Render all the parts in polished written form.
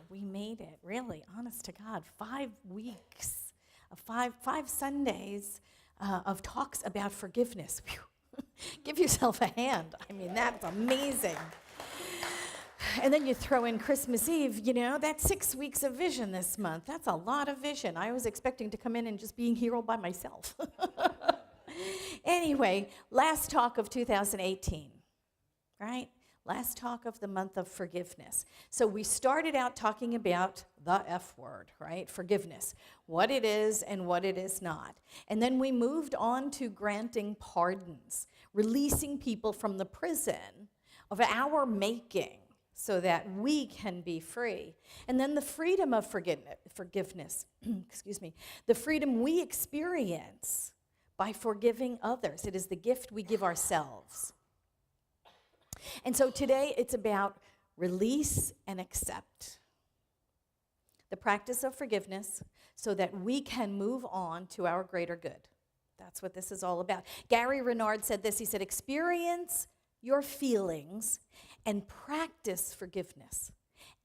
we made it, really, honest to God. 5 weeks, five Sundays of talks about forgiveness. Whew. Give yourself a hand. I mean, that's amazing. And then you throw in Christmas Eve, that's 6 weeks of vision this month. That's a lot of vision. I was expecting to come in and just being here all by myself. Anyway, last talk of 2018, right? Last talk of the month of forgiveness. So we started out talking about the F word, right? Forgiveness, what it is and what it is not. And then we moved on to granting pardons, releasing people from the prison of our making so that we can be free. And then the freedom of forgiveness, excuse me, the freedom we experience by forgiving others. It is the gift we give ourselves. And so today it's about release and accept. The practice of forgiveness so that we can move on to our greater good. That's what this is all about. Gary Renard said this. He said, experience your feelings and practice forgiveness.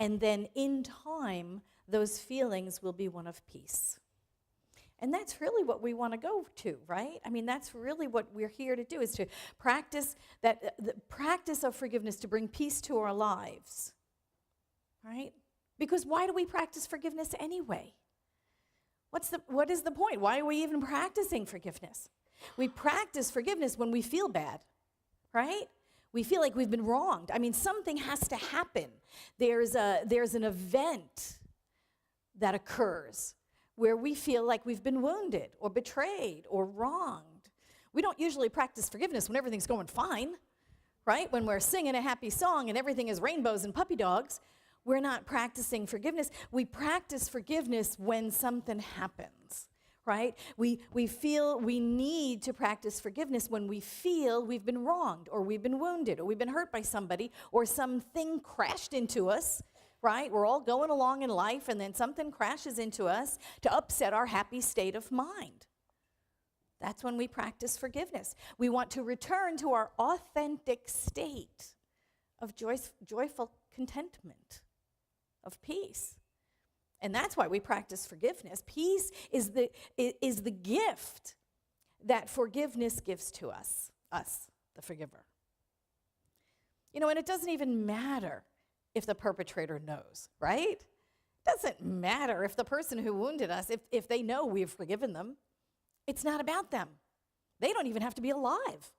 And then in time, those feelings will be one of peace. And that's really what we want to go to, right? I mean, that's really what we're here to do, is to practice the practice of forgiveness to bring peace to our lives, right? Because why do we practice forgiveness anyway? What is the point? Why are we even practicing forgiveness? We practice forgiveness when we feel bad, right? We feel like we've been wronged. I mean, something has to happen. There's an event that occurs where we feel like we've been wounded or betrayed or wronged. We don't usually practice forgiveness when everything's going fine, right? When we're singing a happy song and everything is rainbows and puppy dogs, we're not practicing forgiveness. We practice forgiveness when something happens, right? We feel we need to practice forgiveness when we feel we've been wronged or we've been wounded or we've been hurt by somebody or something crashed into us. Right? We're all going along in life, and then something crashes into us to upset our happy state of mind. That's when we practice forgiveness. We want to return to our authentic state of joyful contentment, of peace. And that's why we practice forgiveness. Peace is the gift that forgiveness gives to us, the forgiver. And it doesn't even matter if the perpetrator knows, right? It doesn't matter if the person who wounded us, if they know we've forgiven them. It's not about them. They don't even have to be alive.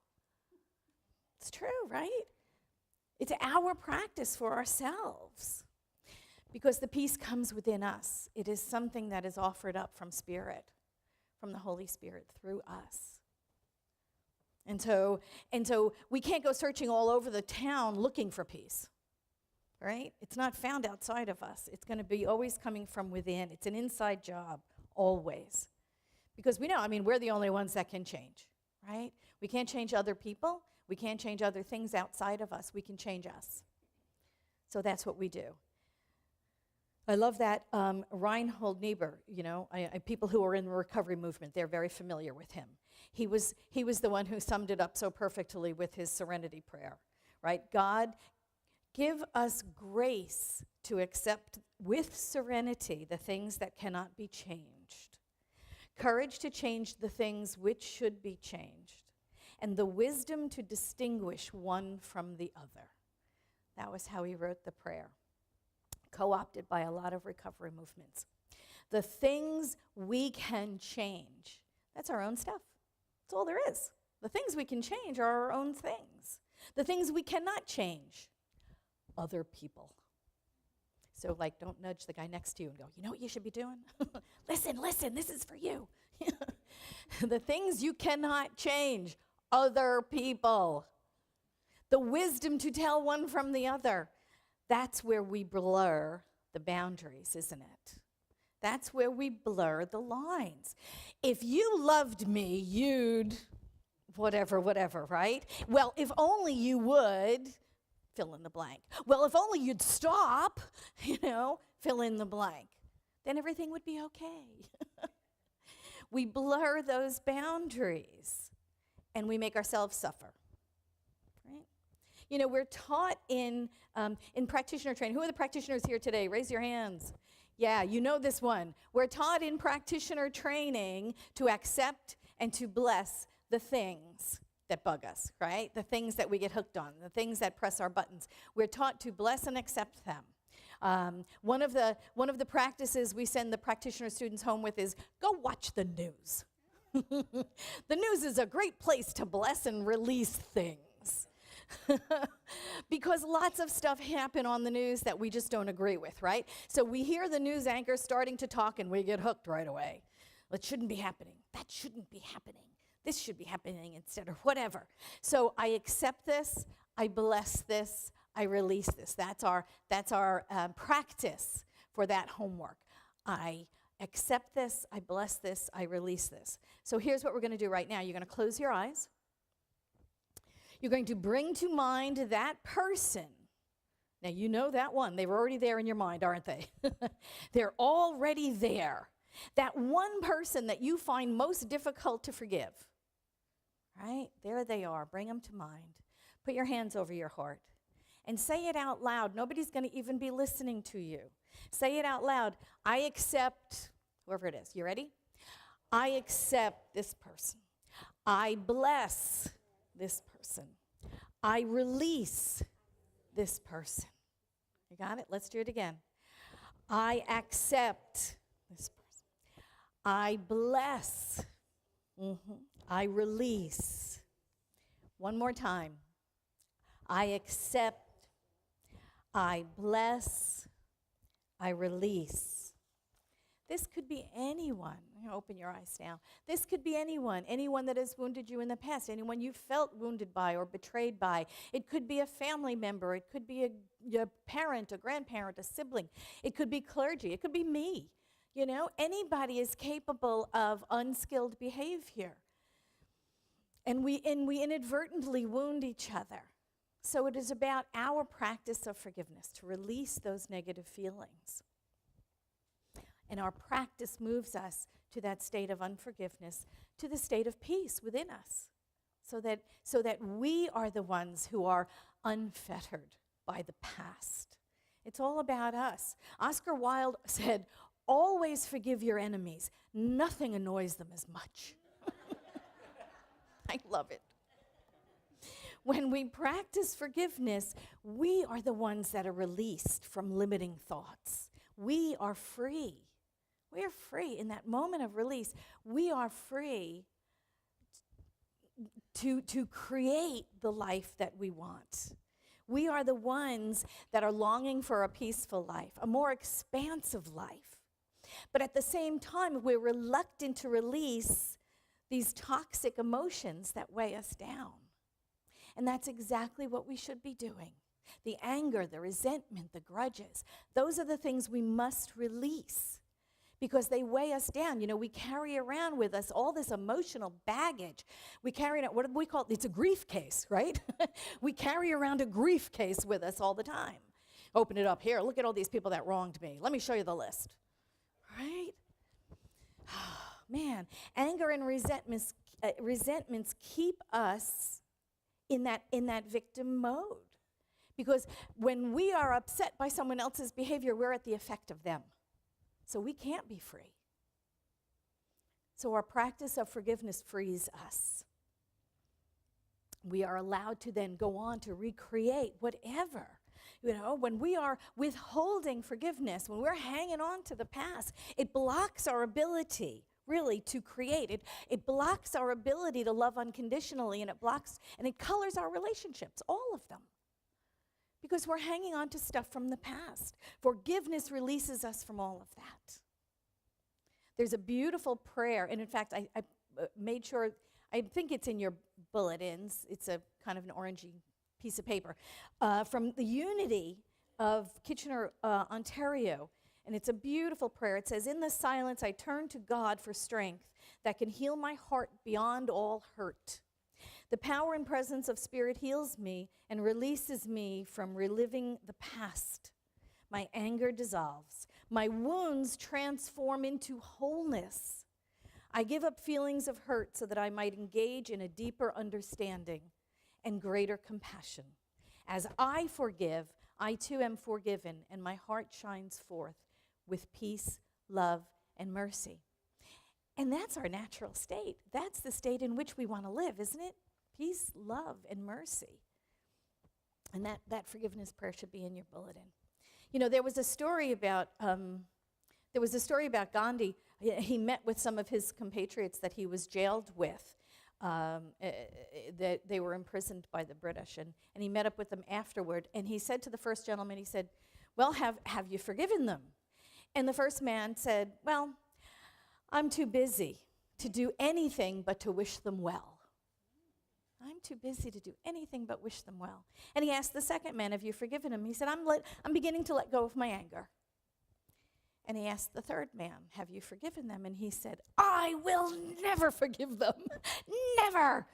It's true, right? It's our practice for ourselves because the peace comes within us. It is something that is offered up from Spirit, from the Holy Spirit through us. And so we can't go searching all over the town looking for peace. Right? It's not found outside of us. It's going to be always coming from within. It's an inside job, always. Because we know, we're the only ones that can change, right? We can't change other people. We can't change other things outside of us. We can change us. So that's what we do. I love that Reinhold Niebuhr, people who are in the recovery movement, they're very familiar with him. He was the one who summed it up so perfectly with his serenity prayer, right? God, give us grace to accept with serenity the things that cannot be changed, courage to change the things which should be changed, and the wisdom to distinguish one from the other. That was how he wrote the prayer, co-opted by a lot of recovery movements. The things we can change, that's our own stuff. That's all there is. The things we can change are our own things. The things we cannot change, other people. So don't nudge the guy next to you and go, you know what you should be doing? Listen, this is for you. The things you cannot change, other people. The wisdom to tell one from the other. That's where we blur the boundaries, isn't it? That's where we blur the lines. If you loved me, you'd whatever, right? Well, if only you would fill in the blank. Well, if only you'd stop, fill in the blank, then everything would be okay. We blur those boundaries and we make ourselves suffer, right? You know, we're taught in practitioner training. Who are the practitioners here today? Raise your hands. Yeah, you know this one. We're taught in practitioner training to accept and to bless the things that bug us, right? The things that we get hooked on, the things that press our buttons. We're taught to bless and accept them. One of the practices we send the practitioner students home with is go watch the news. The news is a great place to bless and release things. Because lots of stuff happen on the news that we just don't agree with, right? So we hear the news anchor starting to talk and we get hooked right away. It shouldn't be happening. That shouldn't be happening. This should be happening instead, or whatever. So I accept this, I bless this, I release this. That's our practice for that homework. I accept this, I bless this, I release this. So here's what we're going to do right now. You're going to close your eyes. You're going to bring to mind that person. Now, you know that one. They were already there in your mind, aren't they? They're already there. That one person that you find most difficult to forgive. Right? There they are. Bring them to mind. Put your hands over your heart. And say it out loud. Nobody's going to even be listening to you. Say it out loud. I accept, whoever it is. You ready? I accept this person. I bless this person. I release this person. You got it? Let's do it again. I accept this person. I bless. I release. One more time. I accept. I bless. I release. This could be anyone. Open your eyes now. This could be anyone that has wounded you in the past, anyone you felt wounded by or betrayed by. It could be a family member. It could be a parent, a grandparent, a sibling. It could be clergy. It could be me. You know, anybody is capable of unskilled behavior. And we inadvertently wound each other. So it is about our practice of forgiveness, to release those negative feelings. And our practice moves us to that state of unforgiveness, to the state of peace within us, so that we are the ones who are unfettered by the past. It's all about us. Oscar Wilde said, always forgive your enemies. Nothing annoys them as much. I love it. When we practice forgiveness, we are the ones that are released from limiting thoughts. We are free. We are free in that moment of release. We are free to create the life that we want. We are the ones that are longing for a peaceful life, a more expansive life. But at the same time, we're reluctant to release these toxic emotions that weigh us down. And that's exactly what we should be doing. The anger, the resentment, the grudges, those are the things we must release because they weigh us down. You know, we carry around with us all this emotional baggage. We carry it, what do we call it? It's a grief case, right? We carry around a grief case with us all the time. Open it up here. Look at all these people that wronged me. Let me show you the list. Right? Man, anger and resentments keep us in that victim mode. Because when we are upset by someone else's behavior, we're at the effect of them. So we can't be free. So our practice of forgiveness frees us. We are allowed to then go on to recreate whatever. You know, when we are withholding forgiveness, when we're hanging on to the past, it blocks our ability really to create it. It blocks our ability to love unconditionally, and it colors our relationships, all of them. Because we're hanging on to stuff from the past. Forgiveness releases us from all of that. There's a beautiful prayer, and in fact, I made sure, I think it's in your bulletins. It's a kind of an orangey piece of paper from the Unity of Kitchener, Ontario. And it's a beautiful prayer. It says, in the silence, I turn to God for strength that can heal my heart beyond all hurt. The power and presence of Spirit heals me and releases me from reliving the past. My anger dissolves. My wounds transform into wholeness. I give up feelings of hurt so that I might engage in a deeper understanding and greater compassion. As I forgive, I too am forgiven, and my heart shines forth with peace, love, and mercy. And that's our natural state. That's the state in which we want to live, isn't it? Peace, love, and mercy. And that forgiveness prayer should be in your bulletin. You know, there was a story about Gandhi. He met with some of his compatriots that he was jailed with. That they were imprisoned by the British, and he met up with them afterward. And he said to the first gentleman, he said, "Well, have you forgiven them?" And the first man said, "Well, I'm too busy to do anything but to wish them well. I'm too busy to do anything but wish them well." And he asked the second man, "Have you forgiven him?" He said, I'm beginning to let go of my anger." And he asked the third man, "Have you forgiven them?" And he said, "I will never forgive them, never."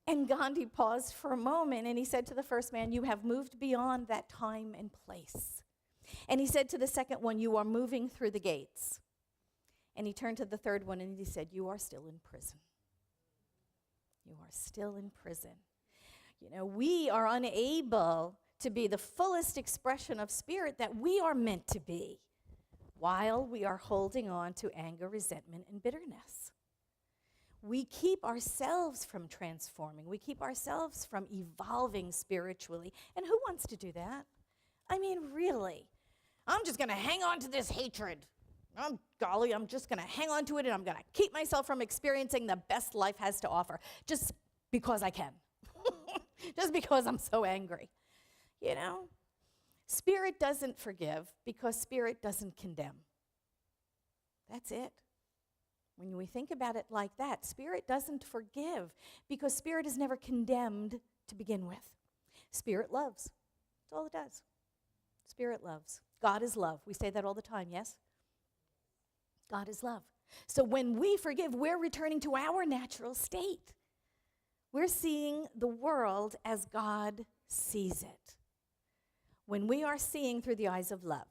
And Gandhi paused for a moment, and he said to the first man, "You have moved beyond that time and place." And he said to the second one, "You are moving through the gates." And he turned to the third one and he said, "You are still in prison. You are still in prison." You know, we are unable to be the fullest expression of spirit that we are meant to be while we are holding on to anger, resentment, and bitterness. We keep ourselves from transforming. We keep ourselves from evolving spiritually. And who wants to do that? I mean, really. I'm just going to hang on to this hatred. I'm just going to hang on to it, and I'm going to keep myself from experiencing the best life has to offer just because I can. Just because I'm so angry. You know? Spirit doesn't forgive because spirit doesn't condemn. That's it. When we think about it like that, spirit doesn't forgive because spirit is never condemned to begin with. Spirit loves. That's all it does. Spirit loves. God is love. We say that all the time, yes? God is love. So when we forgive, we're returning to our natural state. We're seeing the world as God sees it. When we are seeing through the eyes of love,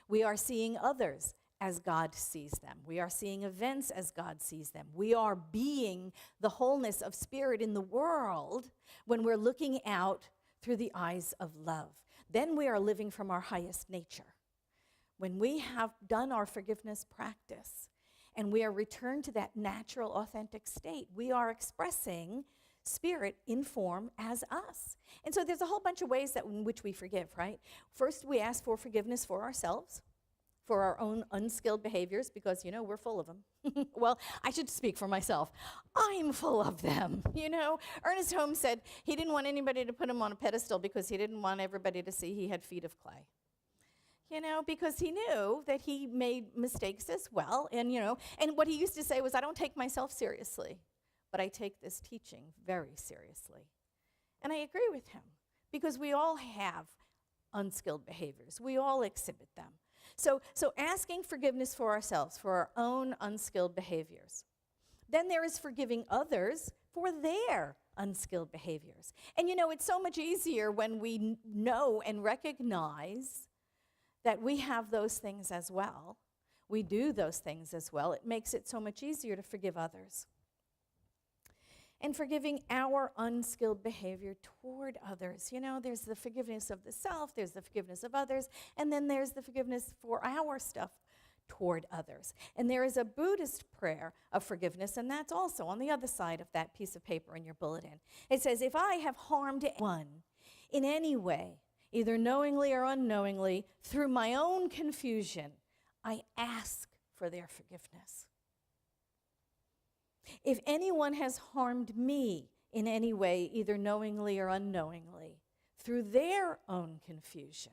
we are seeing others as God sees them. We are seeing events as God sees them. We are being the wholeness of spirit in the world when we're looking out through the eyes of love. Then we are living from our highest nature. When we have done our forgiveness practice and we are returned to that natural, authentic state, we are expressing spirit in form as us. And so there's a whole bunch of ways in which we forgive, right? First, we ask for forgiveness for ourselves, for our own unskilled behaviors, because, you know, we're full of them. Well, I should speak for myself. I'm full of them, you know. Ernest Holmes said he didn't want anybody to put him on a pedestal because he didn't want everybody to see he had feet of clay. You know, because he knew that he made mistakes as well. And, you know, and what he used to say was, I don't take myself seriously, but I take this teaching very seriously. And I agree with him, because we all have unskilled behaviors. We all exhibit them. So asking forgiveness for ourselves, for our own unskilled behaviors. Then there is forgiving others for their unskilled behaviors. And, you know, it's so much easier when we know and recognize that we have those things as well. We do those things as well. It makes it so much easier to forgive others. And forgiving our unskilled behavior toward others. You know, there's the forgiveness of the self, there's the forgiveness of others, and then there's the forgiveness for our stuff toward others. And there is a Buddhist prayer of forgiveness, and that's also on the other side of that piece of paper in your bulletin. It says, if I have harmed anyone in any way, either knowingly or unknowingly, through my own confusion, I ask for their forgiveness. If anyone has harmed me in any way, either knowingly or unknowingly, through their own confusion,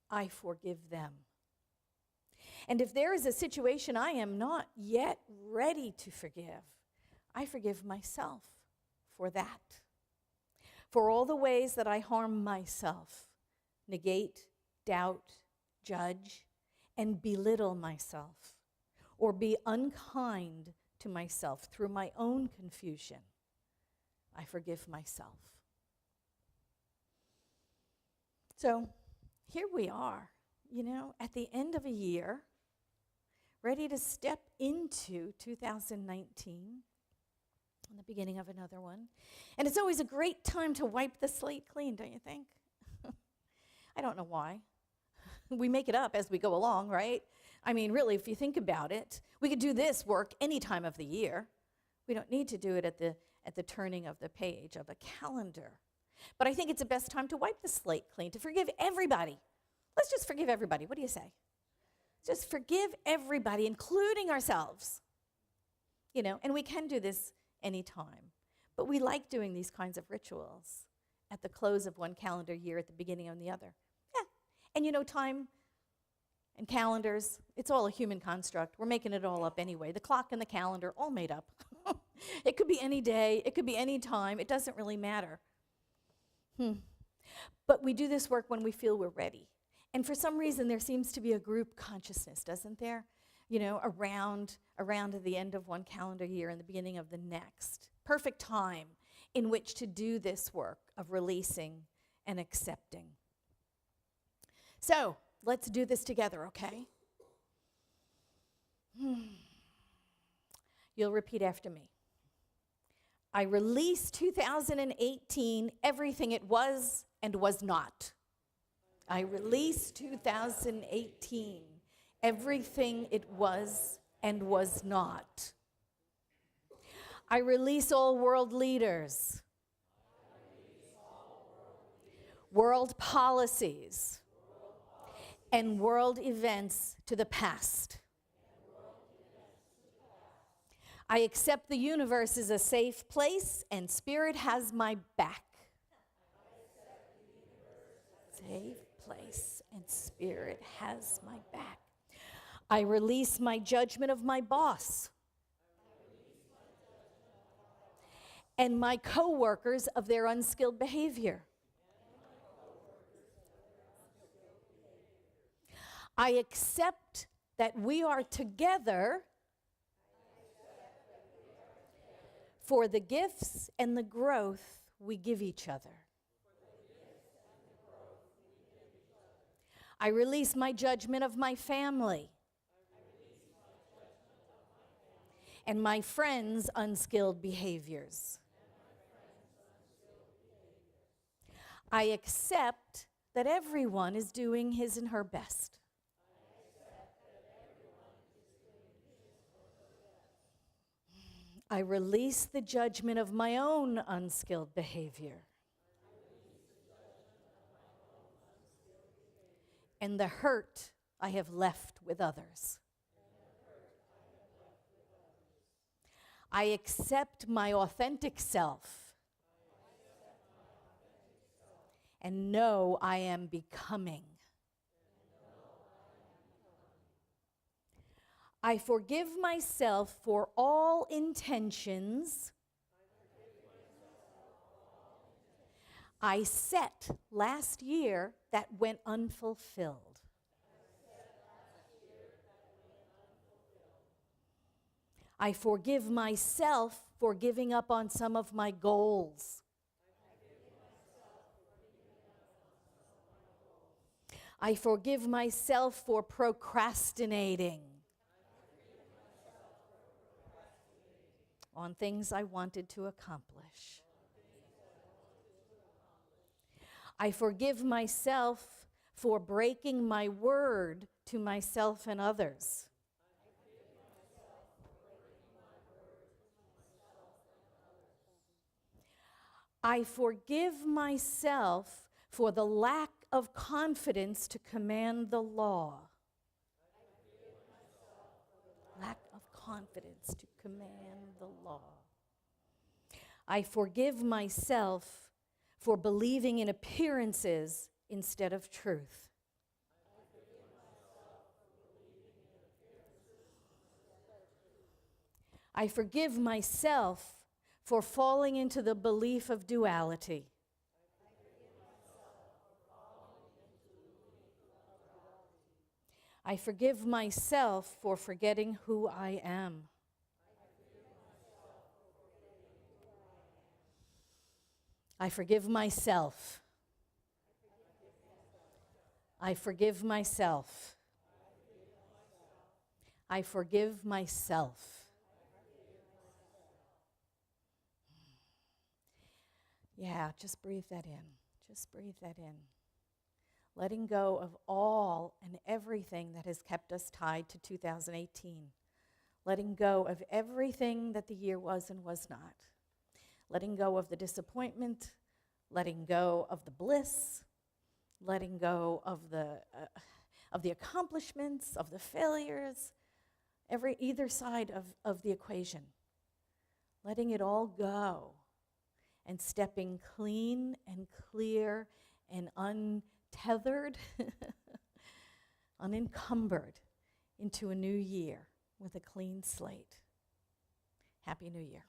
I forgive them. And if there is a situation I am not yet ready to forgive, I forgive myself for that. For all the ways that I harm myself, negate, doubt, judge, and belittle myself, or be unkind to myself through my own confusion, I forgive myself. So here we are, you know, at the end of a year, ready to step into 2019. on the beginning of another one. And it's always a great time to wipe the slate clean, don't you think? I don't know why. We make it up as we go along, right? I mean, really, if you think about it, we could do this work any time of the year. We don't need to do it at the turning of the page of a calendar. But I think it's the best time to wipe the slate clean, to forgive everybody. Let's just forgive everybody. What do you say? Just forgive everybody, including ourselves. You know, and we can do this anytime. But we like doing these kinds of rituals at the close of one calendar year, at the beginning of the other. Yeah. And you know, time and calendars, it's all a human construct. We're making it all up anyway. The clock and the calendar, all made up. It could be any day. It could be any time. It doesn't really matter. But we do this work when we feel we're ready. And for some reason, there seems to be a group consciousness, doesn't there? You know, around the end of one calendar year and the beginning of the next. Perfect time in which to do this work of releasing and accepting. So, let's do this together, okay? You'll repeat after me. I release 2018, everything it was and was not. I release 2018, everything it was and was not. I release all world leaders, world policies, and world events to the past. I accept the universe as a safe place and Spirit has my back. Safe place and Spirit has my back. I release my judgment of my boss and my co-workers of their unskilled behavior. I accept that we are together for the gifts and the growth we give each other. I release my judgment of my family and my friends' unskilled behaviors. I accept that everyone is doing his and her best. I release the judgment of my own unskilled behavior and the hurt I have left with others. I accept my authentic self and know I am becoming. I forgive myself for all intentions I set last year that went unfulfilled. I forgive myself for giving up on some of my goals. I forgive myself for procrastinating on things I wanted to accomplish. I forgive myself for breaking my word to myself and others. I forgive myself for the lack of confidence to command the law. Lack of confidence to command the law. I forgive myself for believing in appearances instead of truth. I forgive myself for falling into the belief of duality. I forgive myself for forgetting who I am. I forgive myself. I forgive myself. I forgive myself. Yeah, just breathe that in. Just breathe that in. Letting go of all and everything that has kept us tied to 2018. Letting go of everything that the year was and was not. Letting go of the disappointment, letting go of the bliss, letting go of the accomplishments, of the failures, either side of the equation. Letting it all go and stepping clean and clear and untethered, unencumbered into a new year with a clean slate. Happy New Year.